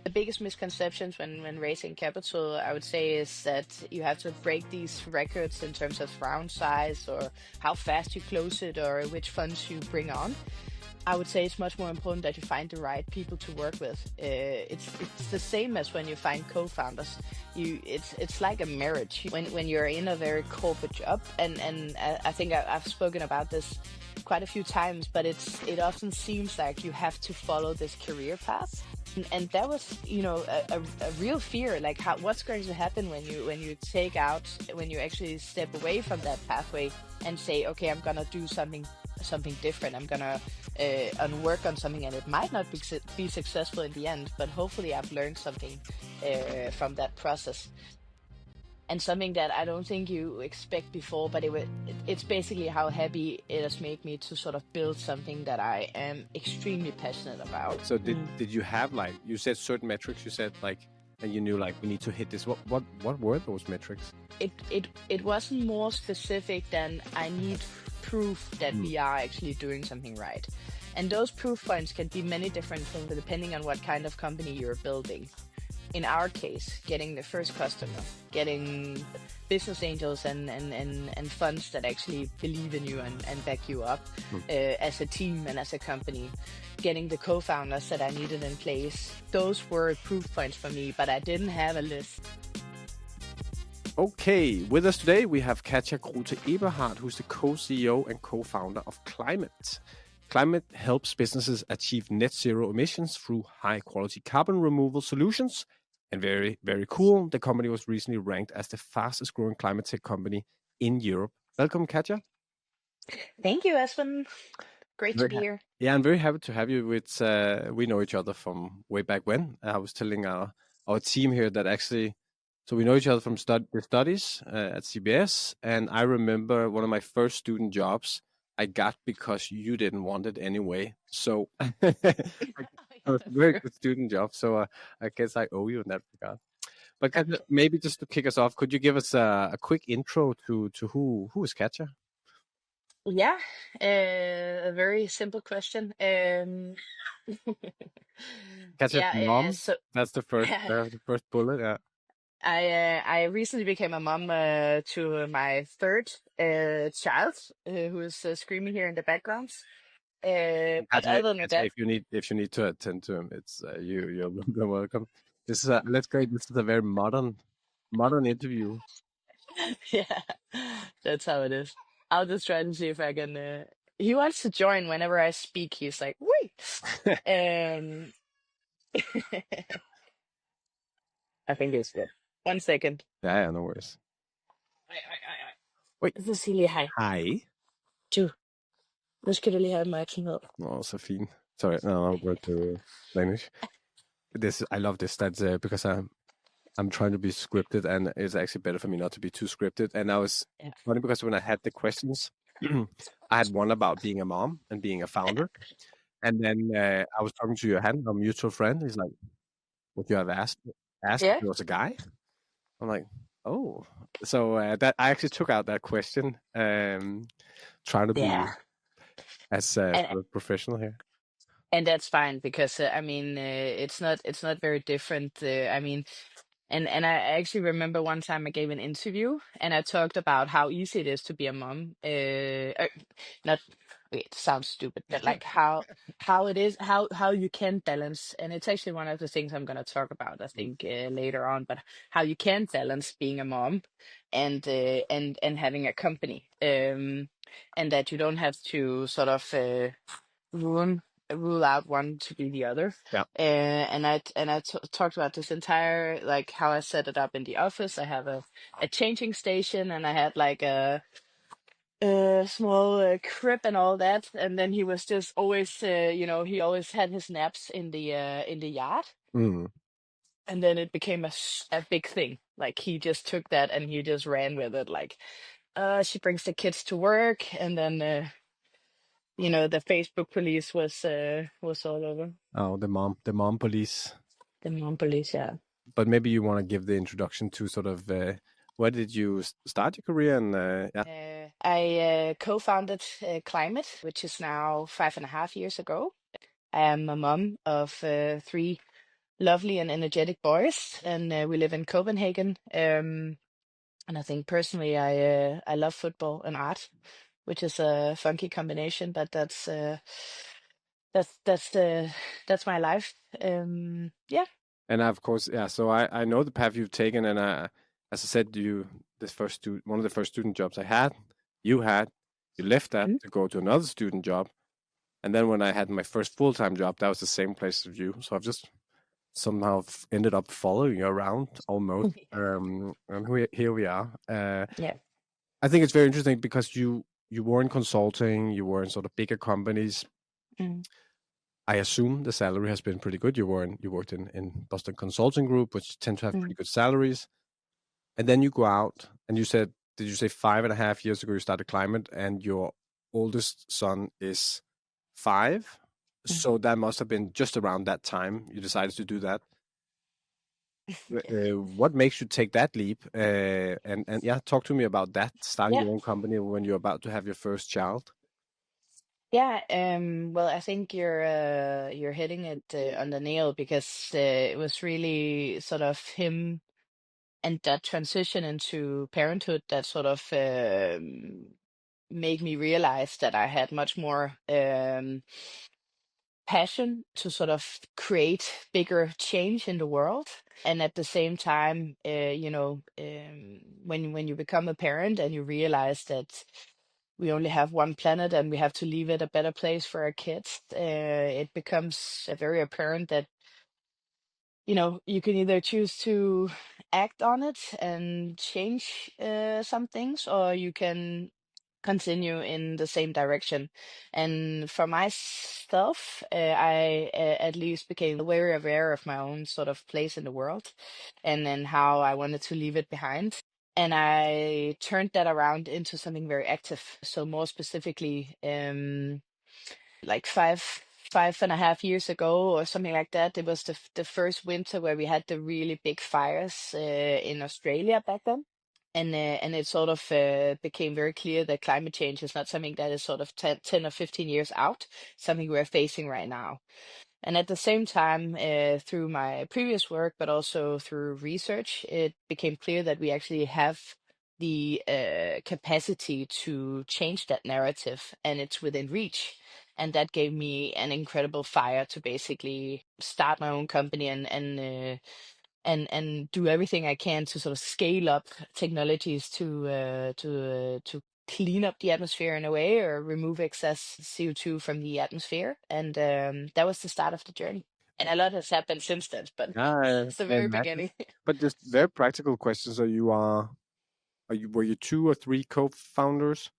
The biggest misconceptions when raising capital, I would say, is that you have to break these records in terms of round size or how fast you close it or which funds you bring on. I would say it's much more important that you find the right people to work with. It's the same as when you find co-founders. It's like a marriage. When you're in a very corporate job, and I think I've spoken about this quite a few times, but it often seems like you have to follow this career path. And that was, a real fear, like what's going to happen when you actually step away from that pathway and say, okay, I'm gonna do something different. I'm gonna work on something, and it might not be successful in the end, but hopefully I've learned something from that process. And something that I don't think you expect before, but it's basically how happy it has made me to sort of build something that I am extremely passionate about. So did you have, like, you said certain metrics, you said like, and you knew like we need to hit this. What were those metrics? It wasn't more specific than I need proof that we are actually doing something right. And those proof points can be many different things depending on what kind of company you're building. In our case, getting the first customer, getting business angels and funds that actually believe in you and back you up as a team and as a company, getting the co-founders that I needed in place. Those were proof points for me, but I didn't have a list. Okay, with us today we have Katja Grothe-Eberhardt, who's the co-CEO and co-founder of Climate. Climate helps businesses achieve net zero emissions through high-quality carbon removal solutions. And very, very cool, the company was recently ranked as the fastest growing climate tech company in Europe. Welcome, Katja. Thank you, Espen. Great to be here. Yeah, I'm very happy to have you. We know each other from way back when. I was telling our team here that actually, so we know each other from the studies at CBS. And I remember one of my first student jobs I got because you didn't want it anyway. So it was a very good student job. So I guess I owe you in that regard. But Katja, maybe just to kick us off, could you give us a quick intro to who is Katja? Yeah, a very simple question. Katja's mom. So That's the first bullet. Yeah. I recently became a mom to my third child, who is screaming here in the background. But Katja, other than that, if you need to attend to him, it's you're welcome. This is let's go. This is a very modern interview. yeah, that's how it is. I'll just try to see if I can. He wants to join whenever I speak. He's like, wait. I think it's good. 1 second. Ja, no worries. Wait. Cecilie, hej. Hej. Du, nu skal du lige have opmærksomhed. Så fint. Sorry, no, I'll go to Danish. I love this. That's because I'm trying to be scripted, and it's actually better for me not to be too scripted. And I was funny because when I had the questions, I had one about being a mom and being a founder. And then I was talking to Johan, a mutual friend. He's like, would you have asked if he was a guy? I'm like, oh. So that I actually took out that question, trying to be as sort of professional here. And that's fine because I mean it's not very different. I mean, and I actually remember one time I gave an interview and I talked about how easy it is to be a mom. Not it sounds stupid, but like how it is, how you can balance, and it's actually one of the things I'm going to talk about, I think, later on. But how you can balance being a mom and having a company, and that you don't have to sort of rule out one to be the other. Yeah. And I talked about this entire, like how I set it up in the office. I have a changing station, and I had like a small crib and all that. And then he was just always, he always had his naps in the yard. Mm. And then it became a big thing. Like he just took that and he just ran with it. Like, she brings the kids to work, and then the Facebook police was all over. Oh, the mom police. The mom police, yeah. But maybe you want to give the introduction to sort of where did you start your career? And I co-founded Climate, which is now 5.5 years ago. I am a mom of 3 lovely and energetic boys, and we live in Copenhagen. And I think personally, I love football and art, which is a funky combination, but that's that's the that's my life. Yeah. And of course, yeah. So I know the path you've taken, and as I said, one of the first student jobs I had, you had, you left that Mm. to go to another student job, and then when I had my first full time job, that was the same place as you. So I've just somehow ended up following you around almost, and here we are. Yeah. I think it's very interesting because you were in consulting, you were in sort of bigger companies. Mm. I assume the salary has been pretty good. You worked in Boston Consulting Group, which tend to have pretty Mm. good salaries. And then you go out and you said, did you say 5.5 years ago you started Climate and your oldest son is 5? Mm. So that must have been just around that time you decided to do that. Yeah. What makes you take that leap? And yeah, talk to me about that, starting Yeah. your own company when you're about to have your first child. Yeah, well, I think you're hitting it on the nail because it was really sort of him and that transition into parenthood that sort of made me realize that I had much more passion to sort of create bigger change in the world. And at the same time, when you become a parent and you realize that we only have one planet and we have to leave it a better place for our kids, it becomes very apparent that you can either choose to act on it and change some things, or you can continue in the same direction. And for myself, I at least became very aware of my own sort of place in the world and then how I wanted to leave it behind. And I turned that around into something very active. So more specifically, like five and a half years ago or something like that. It was the first winter where we had the really big fires in Australia back then. And it sort of became very clear that climate change is not something that is sort of 10 or 15 years out, something we're facing right now. And at the same time, through my previous work, but also through research, it became clear that we actually have the capacity to change that narrative, and it's within reach. And that gave me an incredible fire to basically start my own company and do everything I can to sort of scale up technologies to clean up the atmosphere in a way or remove excess CO2 from the atmosphere. And that was the start of the journey. And a lot has happened since then, but Yeah, it's the I very imagine. beginning. But just very practical questions. Were you two or three co-founders?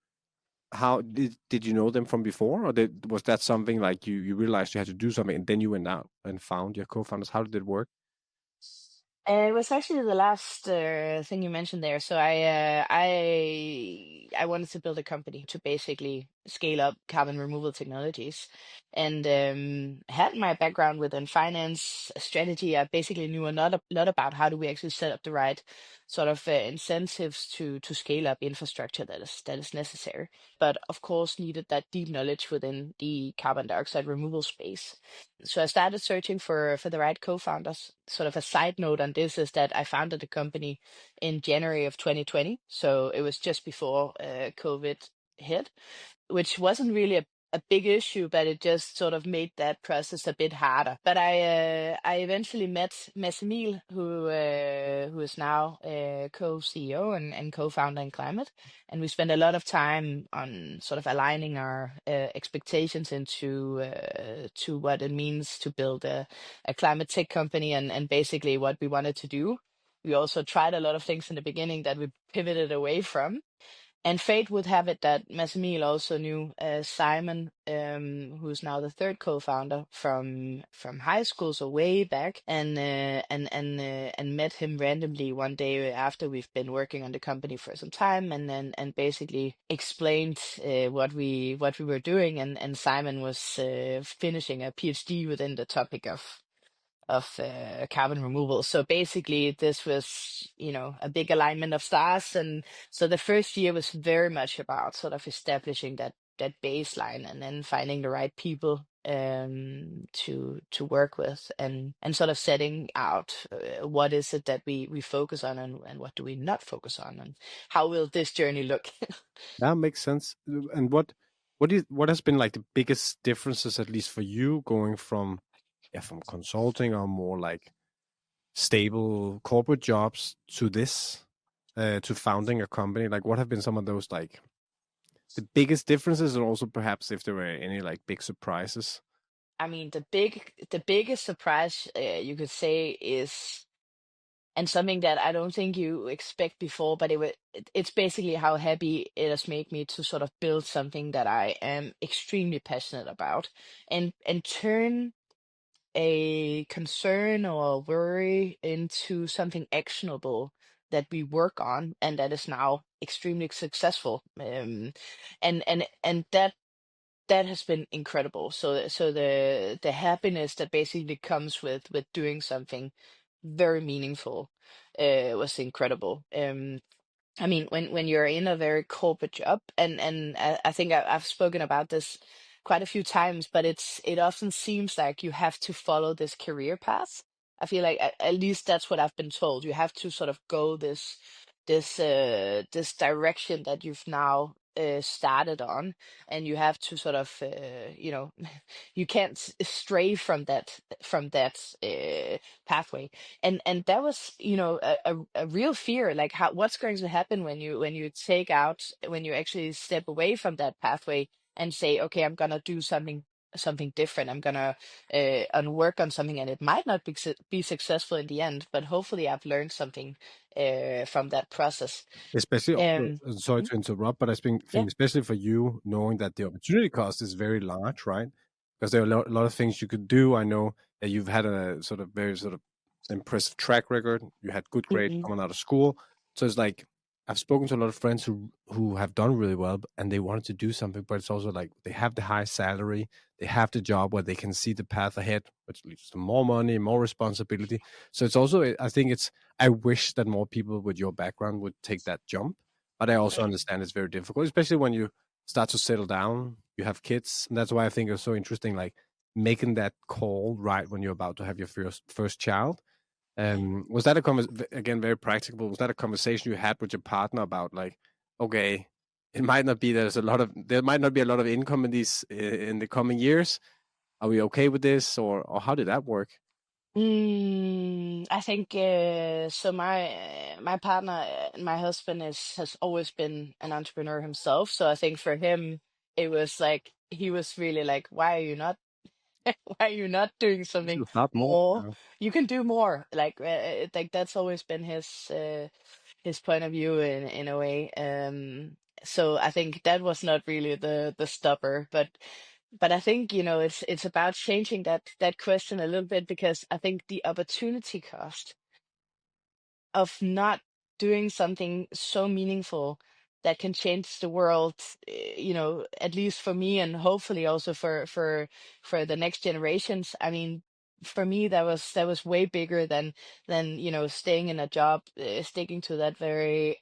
How did you know them from before, or was that something like you realized you had to do something and then you went out and found your co-founders? How did it work? It was actually the last thing you mentioned there. So I wanted to build a company to basically scale up carbon removal technologies, and had my background within finance strategy. I basically knew a lot about how do we actually set up the right sort of incentives to scale up infrastructure that is necessary. But of course, needed that deep knowledge within the carbon dioxide removal space. So I started searching for the right co-founders. Sort of a side note on this is that I founded the company in January of 2020, so it was just before COVID hit, which wasn't really a big issue, but it just sort of made that process a bit harder. But I eventually met Messemil, who is now co-CEO and co-founder in Climate, and we spent a lot of time on sort of aligning our expectations into to what it means to build a climate tech company and basically what we wanted to do. We also tried a lot of things in the beginning that we pivoted away from, and fate would have it that Massimil also knew Simon, who's now the third co-founder from high school, so way back, and met him randomly one day after we've been working on the company for some time, and basically explained what we were doing, and Simon was finishing a PhD within the topic of carbon removal. So basically, this was, a big alignment of stars. And so the first year was very much about sort of establishing that baseline and then finding the right people to work with, and sort of setting out what is it that we focus on, and what do we not focus on, and how will this journey look. That makes sense. And what has been like the biggest differences, at least for you, going from from consulting or more like stable corporate jobs to this, to founding a company? Like, what have been some of those like the biggest differences, and also perhaps if there were any like big surprises? I mean, the biggest surprise, you could say, is, and something that I don't think you expect before, but it's basically how happy it has made me to sort of build something that I am extremely passionate about, and turn a concern or a worry into something actionable that we work on, and that is now extremely successful. And that has been incredible. So the happiness that basically comes with doing something very meaningful was incredible. I mean, when you're in a very corporate job, and I think I've spoken about this quite a few times, but it often seems like you have to follow this career path. I feel like at least that's what I've been told. You have to sort of go this direction that you've now started on, and you have to sort of you can't stray from that pathway. And that was, a real fear, like how what's going to happen when you actually step away from that pathway and say, okay, I'm gonna do something different. I'm gonna and work on something, and it might not be successful in the end, but hopefully I've learned something from that process. Especially, um sorry mm, to interrupt, but I think yeah. especially for you, knowing that the opportunity cost is very large, right? Because there are a lot of things you could do. I know that you've had a sort of very sort of impressive track record. You had good grades Mm-mm. coming out of school, so it's like I've spoken to a lot of friends who have done really well, and they wanted to do something, but it's also like they have the high salary, they have the job where they can see the path ahead, which leads to more money, more responsibility. So it's also, I think it's, I wish that more people with your background would take that jump. But I also Mm. understand it's very difficult, especially when you start to settle down, you have kids. And that's why I think it's so interesting, like making that call right when you're about to have your first child. Was that again, very practical? Was that a conversation you had with your partner about like, okay, it might not be, there might not be a lot of income in these in the coming years. Are we okay with this, or how did that work? I think so. My partner, my husband, has always been an entrepreneur himself. So I think for him, it was like he was really like, "Why are you not? Why are you not doing You something should start more. more? You can do more." Like that's always been his point of view in a way. So I think that was not really the stopper, but I think, it's about changing that question a little bit, because I think the opportunity cost of not doing something so meaningful that can change the world, at least for me, and hopefully also for the next generations. I mean, for me, that was way bigger than staying in a job, sticking to that very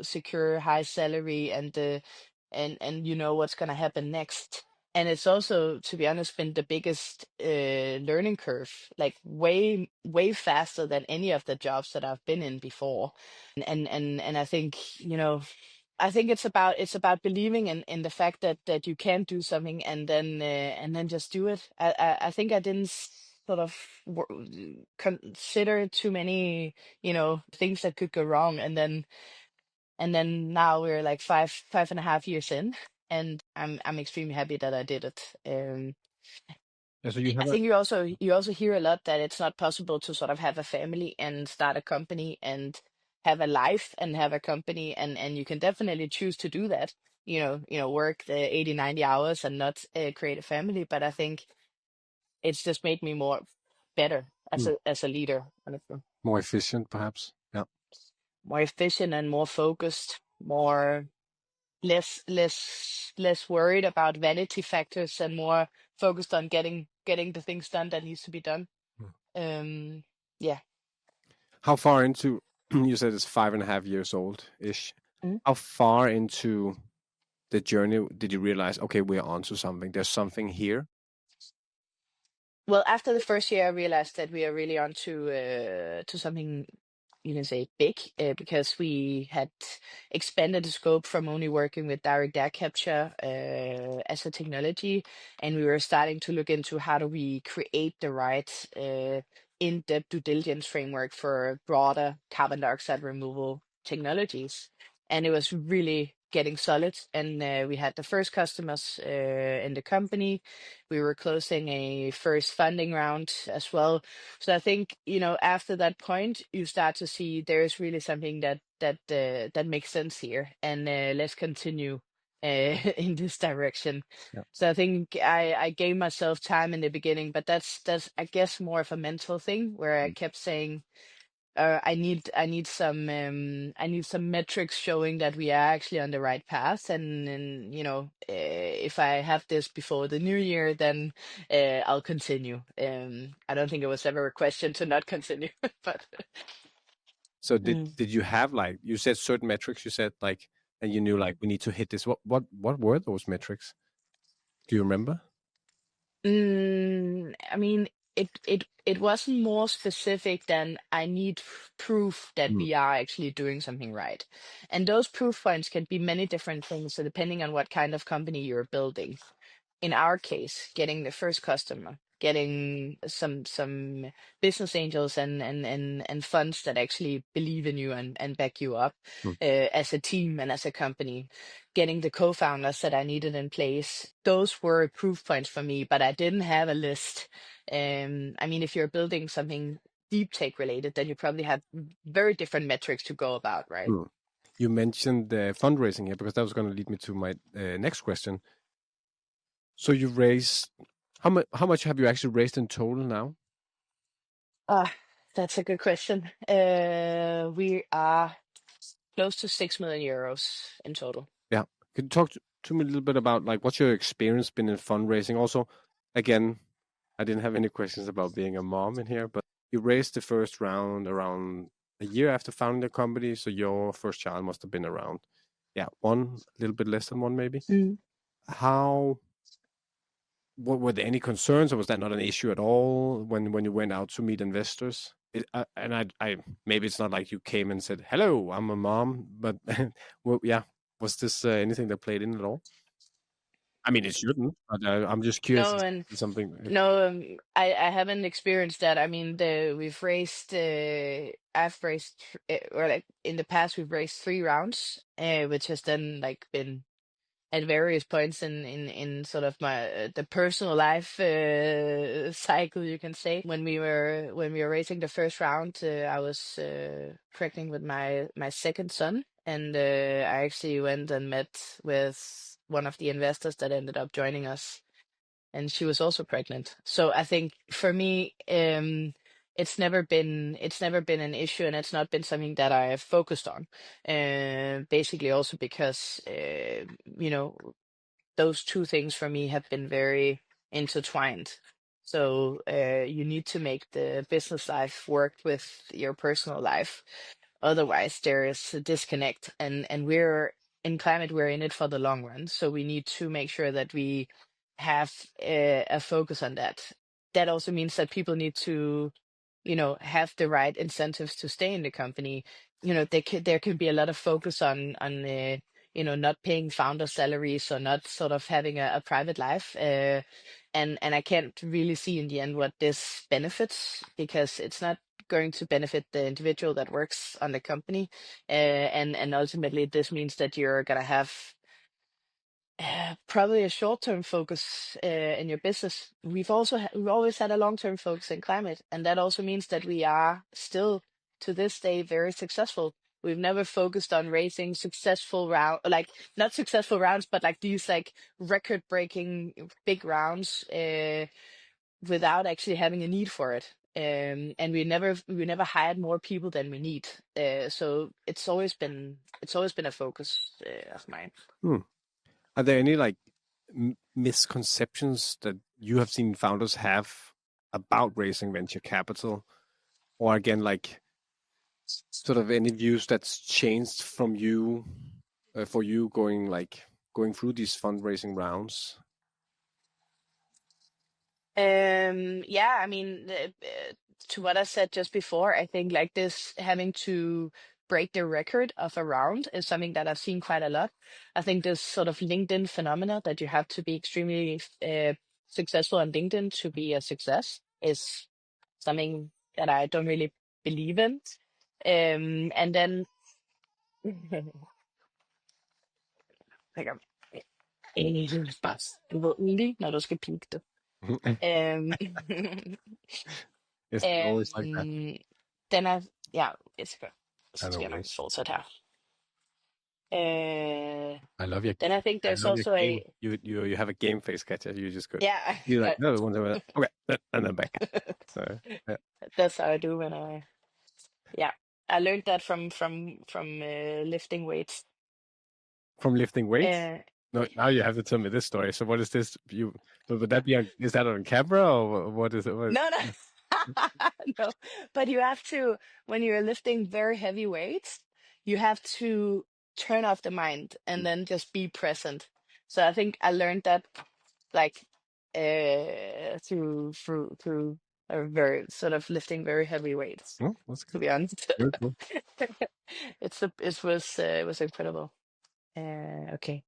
secure high salary, and what's going to happen next. And it's also, to be honest, been the biggest learning curve, like way faster than any of the jobs that I've been in before. And I think it's about believing in the fact that you can do something, and then just do it. I think I didn't sort of consider too many things that could go wrong, and then now we're like 5.5 years in, and I'm extremely happy that I did it. Yeah, so you I have a think you also hear a lot that it's not possible to sort of have a family and start a company and have a life and have a company, and you can definitely choose to do that. Work the 80, 90 hours and not create a family. But I think it's just made me more better as mm, a leader, honestly. more efficient, perhaps. Yeah. More efficient and more focused, more less worried about vanity factors, and more focused on getting the things done that needs to be done. Mm. Um, yeah. How far into, you said it's 5.5 years old ish. Mm. How far into the journey did you realize, okay, we're onto something? There's something here. Well, after the first year, I realized that we are really on to something you can say big, because we had expanded the scope from only working with direct air capture as a technology, and we were starting to look into how do we create the right in-depth due diligence framework for broader carbon dioxide removal technologies. And it was really getting solid. And we had the first customers in the company. We were closing a first funding round as well. So I think, after that point, you start to see there is really something that makes sense here, and let's continue in this direction. Yeah. So I think I gave myself time in the beginning, but that's I guess more of a mental thing where I kept saying, I need some metrics showing that we are actually on the right path, and if I have this before the new year, then I'll continue. I don't think it was ever a question to not continue, but So mm. did you have, like, you said certain metrics, you said like, and you knew like we need to hit this. What were those metrics? Do you remember? I mean, it wasn't more specific than I need proof that Mm, we are actually doing something right. And those proof points can be many different things. So depending on what kind of company you're building. In our case, getting the first customer, getting some business angels and funds that actually believe in you and back you up mm. as a team and as a company, getting the co-founders that I needed in place. Those were proof points for me, but I didn't have a list. I mean, if you're building something deep tech related, then you probably have very different metrics to go about, right? Mm. You mentioned the fundraising here because that was going to lead me to my next question. So you raised how much have you actually raised in total now? Ah, that's a good question. We are close to 6 million euros in total. Yeah. Could you talk to me a little bit about like what's your experience been in fundraising? Also, again, I didn't have any questions about being a mom in here, but you raised the first round around a year after founding the company, so your first child must have been around, yeah, one, a little bit less than one, maybe. Mm. How what were there any concerns, or was that not an issue at all when you went out to meet investors? And I maybe it's not like you came and said, "Hello, I'm a mom," but well, yeah, was this anything that played in at all? I mean, it shouldn't, but I'm just curious. No, and Something. no, I haven't experienced that. I mean, I've raised, or like in the past, we've raised 3 rounds, which has then like been at various points in sort of my the personal life cycle, you can say. When we were raising the first round, I was pregnant with my second son, and I actually went and met with one of the investors that ended up joining us, and she was also pregnant. So I think for me, it's never been an issue, and it's not been something that I have focused on. Basically, also because you know those two things for me have been very intertwined. So you need to make the business life work with your personal life. Otherwise, there is a disconnect, and we're in climate, we're in it for the long run. So we need to make sure that we have a focus on that. That also means that people need to, have the right incentives to stay in the company. There can be a lot of focus on not paying founder salaries or not sort of having a private life. And I can't really see in the end what this benefits, because it's not going to benefit the individual that works on the company. And ultimately, this means that you're gonna have probably a short-term focus in your business. We've always had a long-term focus in climate, and that also means that we are still to this day very successful. We've never focused on raising successful round, like not successful rounds, but like these like record-breaking big rounds without actually having a need for it. And we never hired more people than we need. So it's always been a focus of mine. Hmm. Are there any like misconceptions that you have seen founders have about raising venture capital, or again, like sort of any views that's changed from you for you going through these fundraising rounds? Yeah, I mean, to what I said just before, I think like this having to break the record of a round is something that I've seen quite a lot. I think this sort of LinkedIn phenomena that you have to be extremely successful on LinkedIn to be a success is something that I don't really believe in. And then like, du ved lige, når du skal peak det. Um, It's always like that. then ja, jeg I know, skal nok Rach. fortsætte her. Uh, I love your then I think I there's love your also game. a You have a game face, Katja. You just go. yeah, You like no one okay, and then back. So yeah. that's how I do when I learned that from lifting weights. From lifting weights. Uh, No, now you have to tell me this story. So what is this? Would that be on? Is that on camera or what is it? no, no, but you have to when you're lifting very heavy weights, you have to turn off the mind and then just be present. So I think I learned that like through a very sort of lifting very heavy weights, Oh, that's to good. be honest. Very cool. It was incredible. Okay.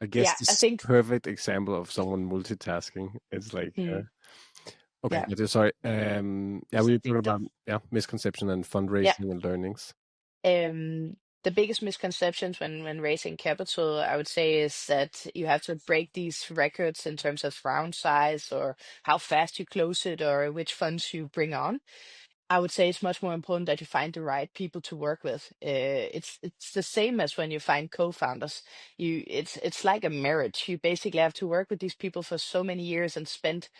I guess Yeah, this I is think a perfect example of someone multitasking. It's like, hmm, okay, yeah. sorry. Yeah, we I were talking think about misconception and yeah. fundraising and learnings. The biggest misconceptions when raising capital, I would say, is that you have to break these records in terms of round size or how fast you close it or which funds you bring on. I would say it's much more important that you find the right people to work with. It's the same as when you find co-founders. It's like a marriage. You basically have to work with these people for so many years and spend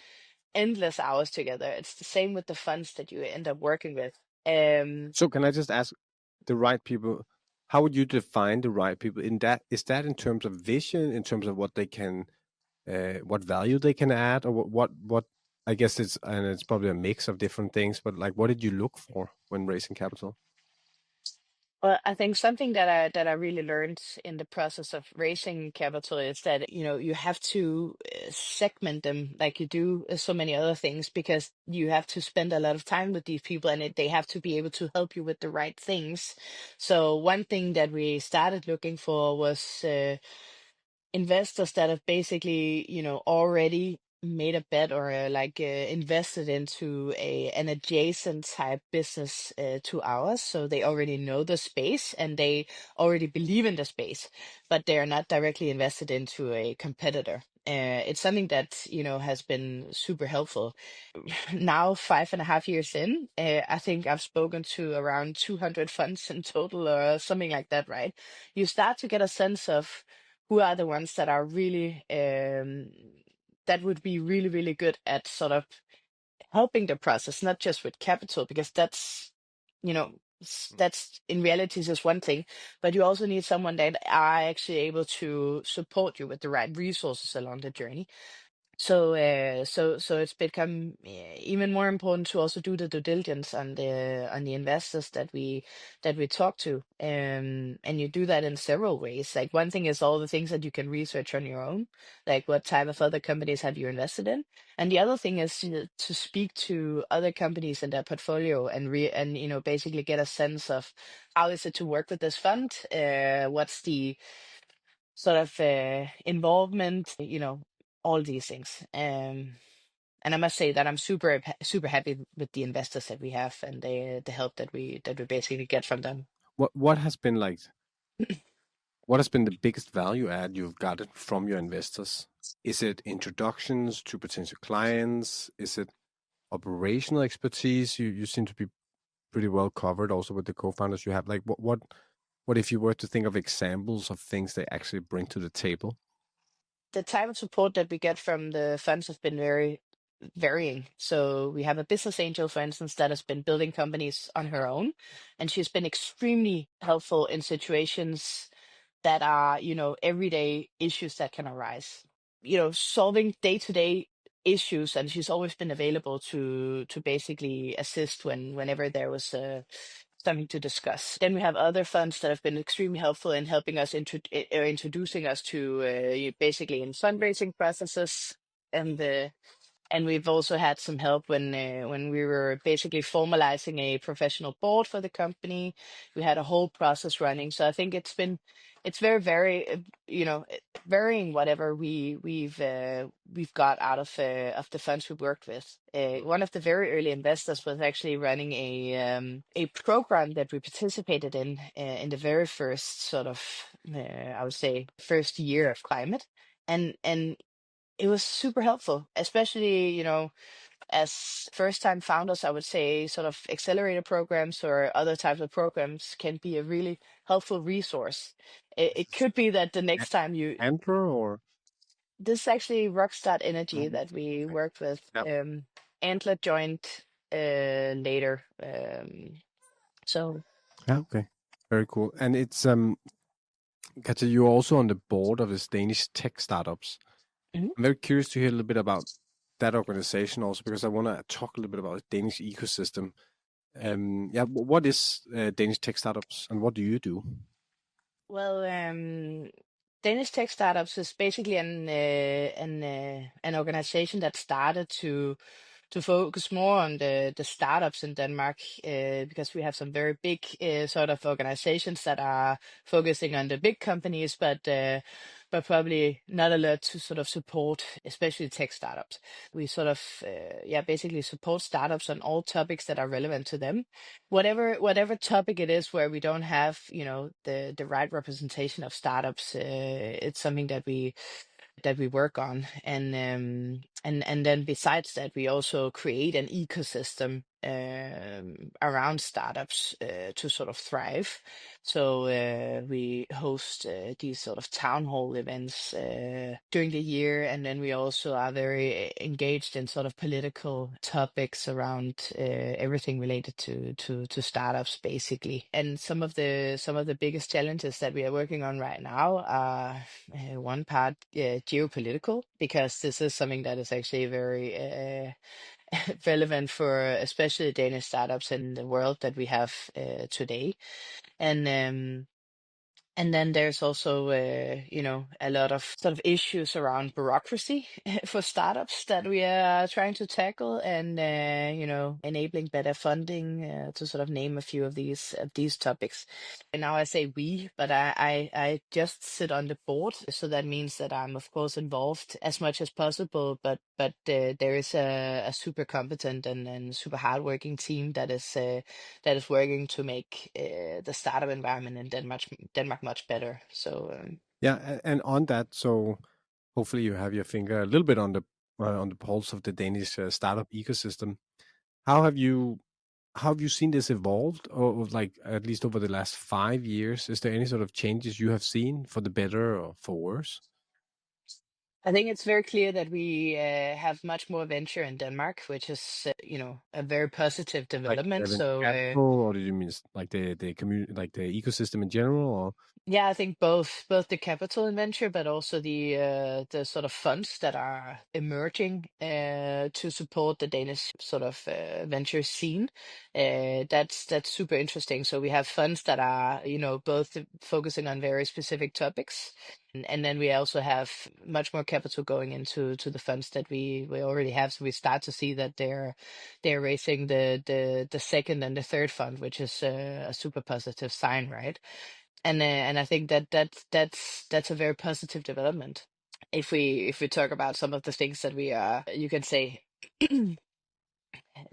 endless hours together. It's the same with the funds that you end up working with. So can I just ask the right people? How would you define the right people? In that is that in terms of vision, in terms of what they can, what value they can add, or what? I guess it's probably a mix of different things. But like, what did you look for when raising capital? Well, I think something that I really learned in the process of raising capital is that you have to segment them like you do so many other things because you have to spend a lot of time with these people and they have to be able to help you with the right things. So one thing that we started looking for was investors that have basically, already made a bet or invested into an adjacent type business to ours. So they already know the space and they already believe in the space, but they are not directly invested into a competitor. It's something that, has been super helpful. Now, 5.5 years in, I think I've spoken to around 200 funds in total or something like that, right? You start to get a sense of who are the ones that are really that would be really really good at sort of helping the process, not just with capital, because that's you know that's in reality is just one thing, but you also need someone that are actually able to support you with the right resources along the journey. So it's become even more important to also do the due diligence on the investors that we talk to, and you do that in several ways. Like one thing is all the things that you can research on your own, like what type of other companies have you invested in, and the other thing is to speak to other companies in their portfolio and basically get a sense of how is it to work with this fund, what's the sort of involvement, all these things. And I must say that I'm super happy with the investors that we have and the help that we basically get from them. What has been like? What has been the biggest value add you've gotten from your investors? Is it introductions to potential clients? Is it operational expertise? You seem to be pretty well covered also with the co-founders you have. Like what if you were to think of examples of things they actually bring to the table? The type of support that we get from the funds has been very varying. So we have a business angel, for instance, that has been building companies on her own, and she's been extremely helpful in situations that are, everyday issues that can arise. Solving day-to-day issues, and she's always been available to basically assist whenever there was something to discuss. Then we have other funds that have been extremely helpful in helping us introducing us to basically in fundraising processes and And we've also had some help when we were basically formalizing a professional board for the company. We had a whole process running. So I think it's very varying whatever we've got out of the funds we worked with. One of the very early investors was actually running a program that we participated in the very first sort of I would say first year of climate, and it was super helpful, especially, as first time founders. I would say sort of accelerator programs or other types of programs can be a really helpful resource. It could be that the next time Antler or this is actually Rockstart Energy oh, that we okay. worked with. Yeah. Antler joined later. So Yeah, okay. Very cool. And it's Katja, you're also on the board of this Danish tech startups. Mhm. I'm very curious to hear a little bit about that organization also, because I want to talk a little bit about the Danish ecosystem. Yeah, what is Danish tech startups and what do you do? Well, Danish tech startups is basically an organization that started to focus more on the startups in Denmark, because we have some very big sort of organizations that are focusing on the big companies, but probably not a lot to sort of support, especially tech startups. We sort of basically support startups on all topics that are relevant to them, whatever topic it is where we don't have the right representation of startups. It's something that we work on, and then besides that we also create an ecosystem around startups to sort of thrive. So we host these sort of town hall events during the year, and then we also are very engaged in sort of political topics around everything related to startups basically. And some of the biggest challenges that we are working on right now are one part geopolitical, because this is something that is actually very relevant for especially Danish startups in the world that we have today. And then there's also, a lot of sort of issues around bureaucracy for startups that we are trying to tackle, and enabling better funding, to sort of name a few of these topics. And now I say we, but I just sit on the board, so that means that I'm of course involved as much as possible. But there is a super competent and super hardworking team that is working to make the startup environment in Denmark much better. So Yeah, and on that, so hopefully you have your finger a little bit on the pulse of the Danish startup ecosystem. How have you seen this evolved, or like at least over the last 5 years? Is there any sort of changes you have seen for the better or for worse? I think it's very clear that we have much more venture in Denmark, which is a very positive Like development. venture So capital, or do you mean like the community, like the ecosystem in general, or yeah, I think both the capital and venture, but also the sort of funds that are emerging to support the Danish sort of venture scene. That's super interesting. So we have funds that are both focusing on very specific topics, and then we also have much more capital going into the funds that we already have. So we start to see that they're raising the second and the third fund, which is a super positive sign, right? And I think that's a very positive development. If we talk about some of the things that we are, you can say,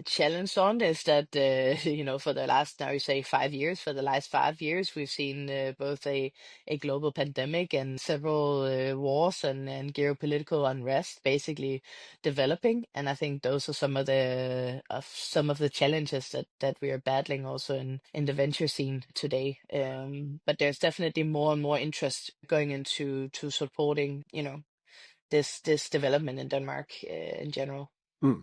challenge on, is that for the last, now you say 5 years, for the last 5 years we've seen both a global pandemic and several wars and geopolitical unrest basically developing. And I think those are some of the challenges that we are battling also in the venture scene today. But there's definitely more and more interest going into to supporting this development in Denmark in general. Hmm.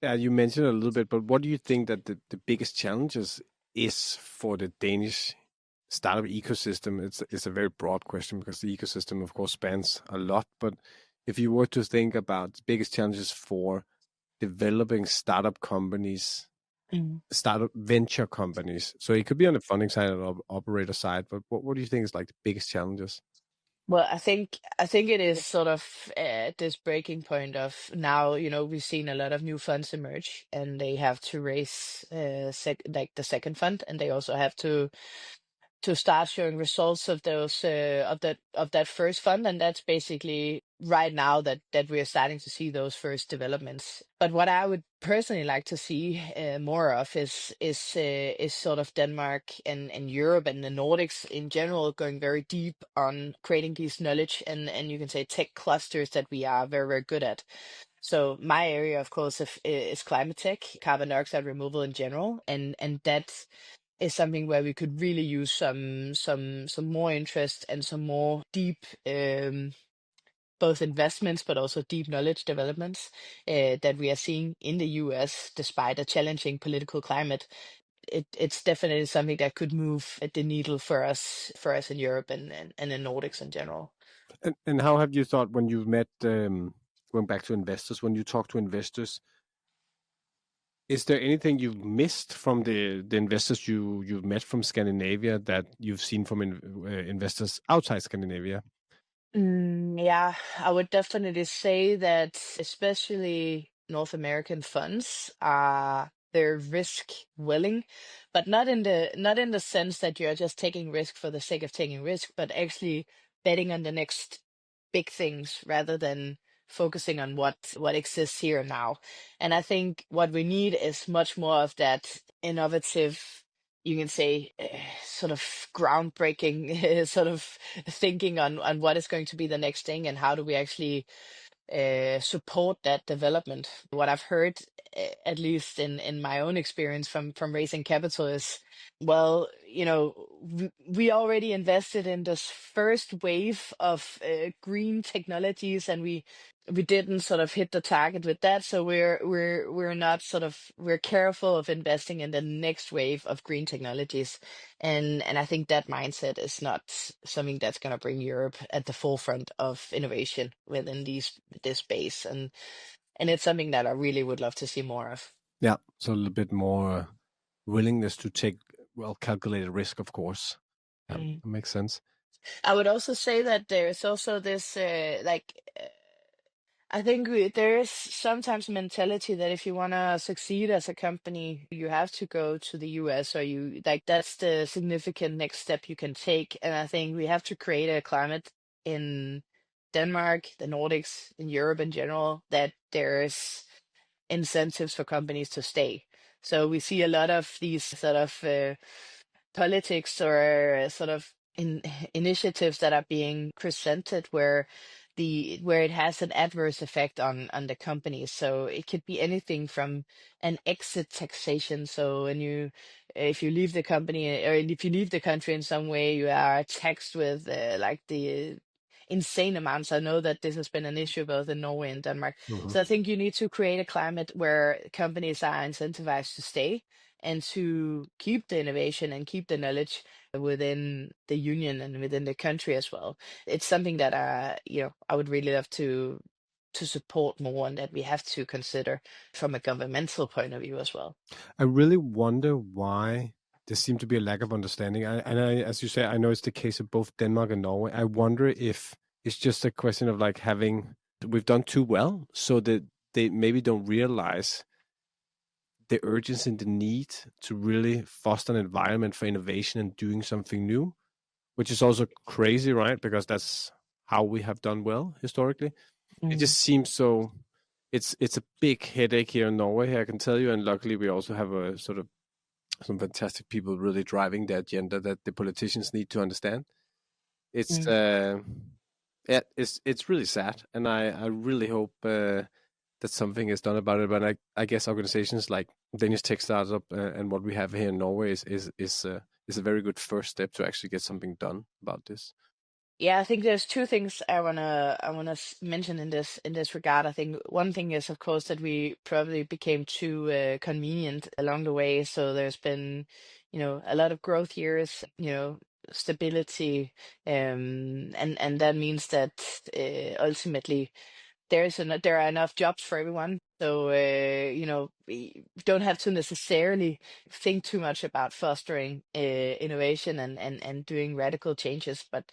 Yeah, you mentioned a little bit, but what do you think that the biggest challenges is for the Danish startup ecosystem? It's a very broad question because the ecosystem, of course, spans a lot. But if you were to think about the biggest challenges for developing startup companies, Mm. startup venture companies, so it could be on the funding side or operator side, but what do you think is like the biggest challenges? Well, I think it is sort of this breaking point of now, we've seen a lot of new funds emerge, and they have to raise like the second fund, and they also have to start showing results of those of that first fund, and that's basically right now that we are starting to see those first developments. But what I would personally like to see more of is sort of Denmark and Europe and the Nordics in general going very deep on creating these knowledge and you can say tech clusters that we are very, very good at. So my area, of course, is climate tech, carbon dioxide removal in general, and that is something where we could really use some more interest and some more deep both investments but also deep knowledge developments that we are seeing in the US despite a challenging political climate. It's definitely something that could move the needle for us in Europe and in Nordics in general. And how have you thought when you've met, going back to investors, when you talk to investors, is there anything you've missed from the investors you've met from Scandinavia that you've seen from investors outside Scandinavia? Yeah, I would definitely say that especially North American funds are they're risk willing, but not in the sense that you're just taking risk for the sake of taking risk, but actually betting on the next big things rather than focusing on what exists here and now. And I think what we need is much more of that innovative, you can say, sort of groundbreaking sort of thinking on what is going to be the next thing and how do we actually support that development. What I've heard, at least in my own experience from raising capital, is well, we already invested in this first wave of green technologies, and we didn't sort of hit the target with that. So we're not sort of we're careful of investing in the next wave of green technologies, and I think that mindset is not something that's going to bring Europe at the forefront of innovation within this space, and it's something that I really would love to see more of. Yeah, so a little bit more willingness to take calculated risk, of course. Yeah, Mm. that makes sense. I would also say that there's also this I think there is sometimes a mentality that if you want to succeed as a company, you have to go to the US, or you like that's the significant next step you can take. And I think we have to create a climate in Denmark, the Nordics, in Europe in general, that there's incentives for companies to stay. So we see a lot of these sort of politics or sort of initiatives that are being presented where it has an adverse effect on the companies. So it could be anything from an exit taxation. So when you if you leave the company or if you leave the country in some way, you are taxed with like the insane amounts. I know that this has been an issue both in Norway and Denmark. Hmm. So I think you need to create a climate where companies are incentivized to stay and to keep the innovation and keep the knowledge within the union and within the country as well. It's something that I would really love to support more and that we have to consider from a governmental point of view as well. I really wonder why there seemed to be a lack of understanding. As you say, I know it's the case of both Denmark and Norway. I wonder if it's just a question of like we've done too well, so that they maybe don't realize the urgency and the need to really foster an environment for innovation and doing something new, which is also crazy, right? Because that's how we have done well historically. It Mm, just seems so. It's a big headache here in Norway, I can tell you, and luckily we also have a sort of some fantastic people really driving the agenda that the politicians need to understand. It's mm. yeah, it's really sad, and I really hope that something is done about it. But I guess organizations like Danish Tech Startup and what we have here in Norway is a very good first step to actually get something done about this. Yeah, I think there's two things I wanna mention in this regard. I think one thing is, of course, that we probably became too convenient along the way. So there's been, a lot of growth years, stability, and that means that ultimately there are enough jobs for everyone. So we don't have to necessarily think too much about fostering innovation and doing radical changes, but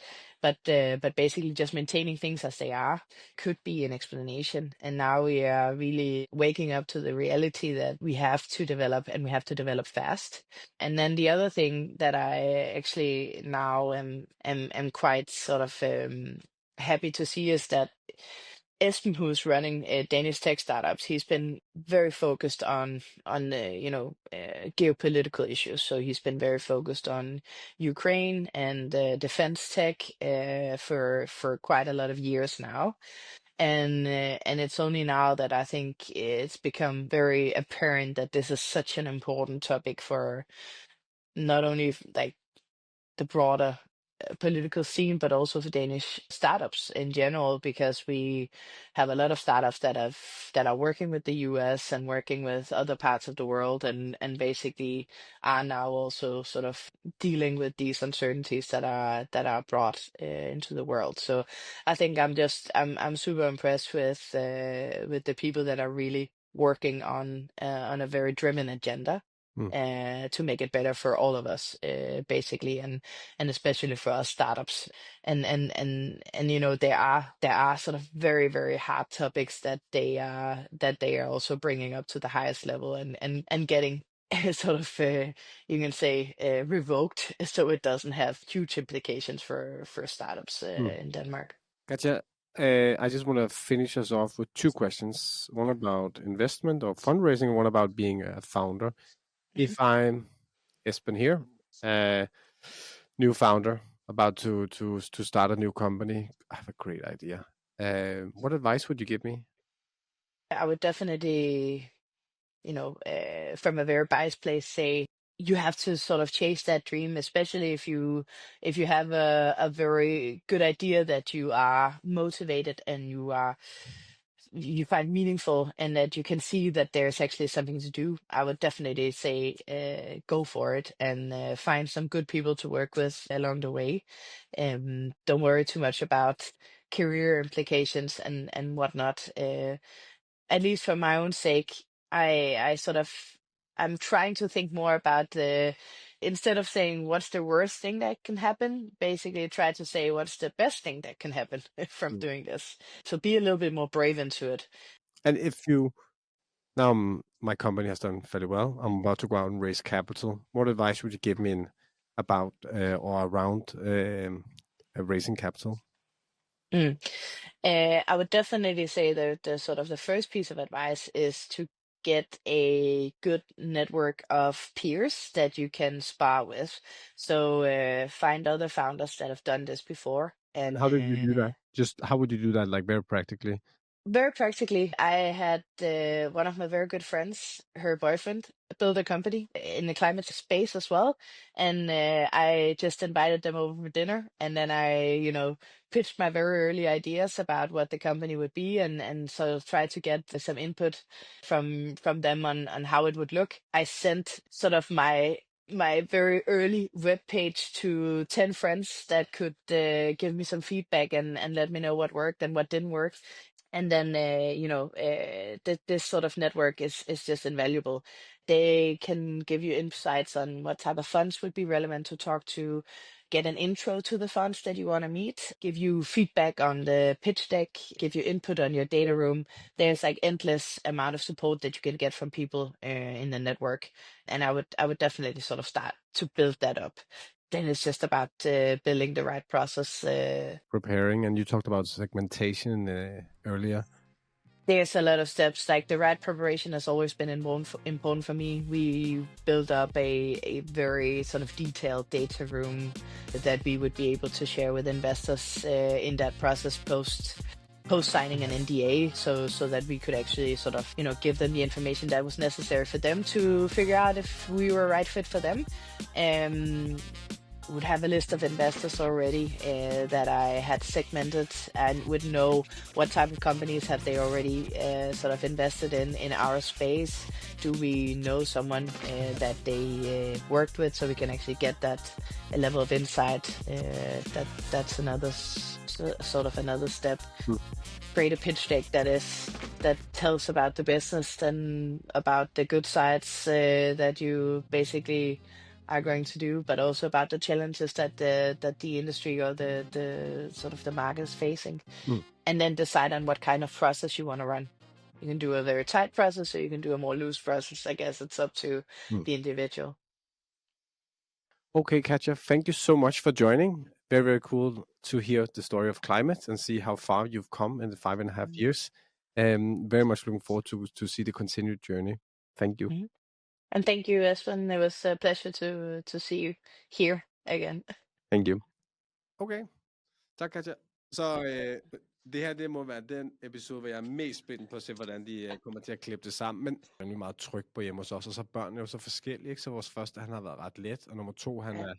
basically just maintaining things as they are could be an explanation. And now we are really waking up to the reality that we have to develop, and we have to develop fast. And then the other thing that I actually now am quite sort of happy to see is that Esben, who's running Danish tech startups, he's been very focused on geopolitical issues. So he's been very focused on Ukraine and defense tech for quite a lot of years now. And it's only now that I think it's become very apparent that this is such an important topic for not only like the broader political scene, but also for Danish startups in general, because we have a lot of startups that are working with the US and working with other parts of the world, and basically are now also sort of dealing with these uncertainties that are brought into the world. So I think I'm super impressed with the people that are really working on a very driven agenda to make it better for all of us, basically, and especially for us startups. And there are sort of very, very hard topics that they are also bringing up to the highest level, and getting sort of you can say revoked, so it doesn't have huge implications for startups in Denmark. Katja, I just want to finish us off with two questions. One about investment or fundraising, one about being a founder. If I'm Esben here, new founder, about to start a new company, I have a great idea. What advice would you give me? I would definitely, from a very biased place, say you have to sort of chase that dream, especially if you have a very good idea that you are motivated and you find meaningful, and that you can see that there's actually something to do. I would definitely say go for it, and find some good people to work with along the way. Don't worry too much about career implications and whatnot. At least for my own sake, I sort of I'm trying to think more about instead of saying what's the worst thing that can happen, basically try to say what's the best thing that can happen from doing this. So be a little bit more brave into it. And if you now my company has done fairly well, I'm about to go out and raise capital. What advice would you give me about or around raising capital? I would definitely say that the sort of the first piece of advice is to get a good network of peers that you can spar with. So find other founders that have done this before. And how did you do that? Just how would you do that, like very practically? Very practically, I had one of my very good friends, her boyfriend, build a company in the climate space as well. And I just invited them over for dinner. And then I, pitched my very early ideas about what the company would be, and so tried to get some input from them on how it would look. I sent sort of my very early web page to 10 friends that could give me some feedback and let me know what worked and what didn't work. And then this sort of network is just invaluable. They can give you insights on what type of funds would be relevant to talk to, get an intro to the funds that you want to meet, give you feedback on the pitch deck, give you input on your data room. There's like endless amount of support that you can get from people in the network, and I would definitely sort of start to build that up. Then it's just about building the right process. Preparing, and you talked about segmentation earlier. There's a lot of steps. Like the right preparation has always been important for me. We built up a very sort of detailed data room that we would be able to share with investors in that process post signing an NDA, so that we could actually sort of give them the information that was necessary for them to figure out if we were a right fit for them. would have a list of investors already that I had segmented and would know what type of companies have they already sort of invested in our space. Do we know someone that they worked with, so we can actually get that a level of insight? That's another sort of another step. Create a pitch deck that tells about the business and about the good sides that you basically are going to do, but also about the challenges that the industry or the sort of the market is facing, and then decide on what kind of process you want to run. You can do a very tight process, or you can do a more loose process. I guess it's up to the individual. Okay, Katja, thank you so much for joining. Very, very cool to hear the story of climate and see how far you've come in the 5.5 years. Very much looking forward to see the continued journey. Thank you. And thank you, Espen. It was a pleasure to see you here again. Thank you. Okay, tak Katja. Så det her, det må være den episode, hvor jeg er mest spændt på at se, hvordan de kommer til at klippe det sammen. Men han er jo meget tryg på hjemme hos os, og så børnene er jo så forskellige, ikke? Så vores første, han har været ret let, og nummer 2, han er,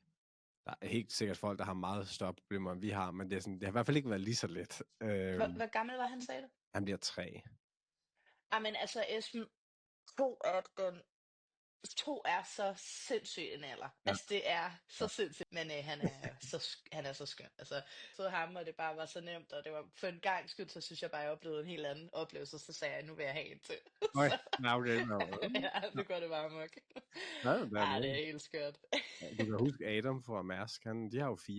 der er helt sikkert folk, der har meget større problemer, end vi har, men det er sådan, det har i hvert fald ikke været lige så let. Hvor gammel var han, sagde du? Han bliver 3. Jamen altså, Esben, 2 er så sindssyg en alder. Altså, det er så sindssygt. Men han er så skøn. Altså, så ham, og det bare var så nemt, og det var for en gang skyld, så synes jeg bare, jeg oplevede en helt anden oplevelse, så sagde jeg, nu vil jeg have en til. Okay, ja, nu går det bare amok. Det er helt skørt. Du kan huske Adam fra Mærsk, de har jo 4.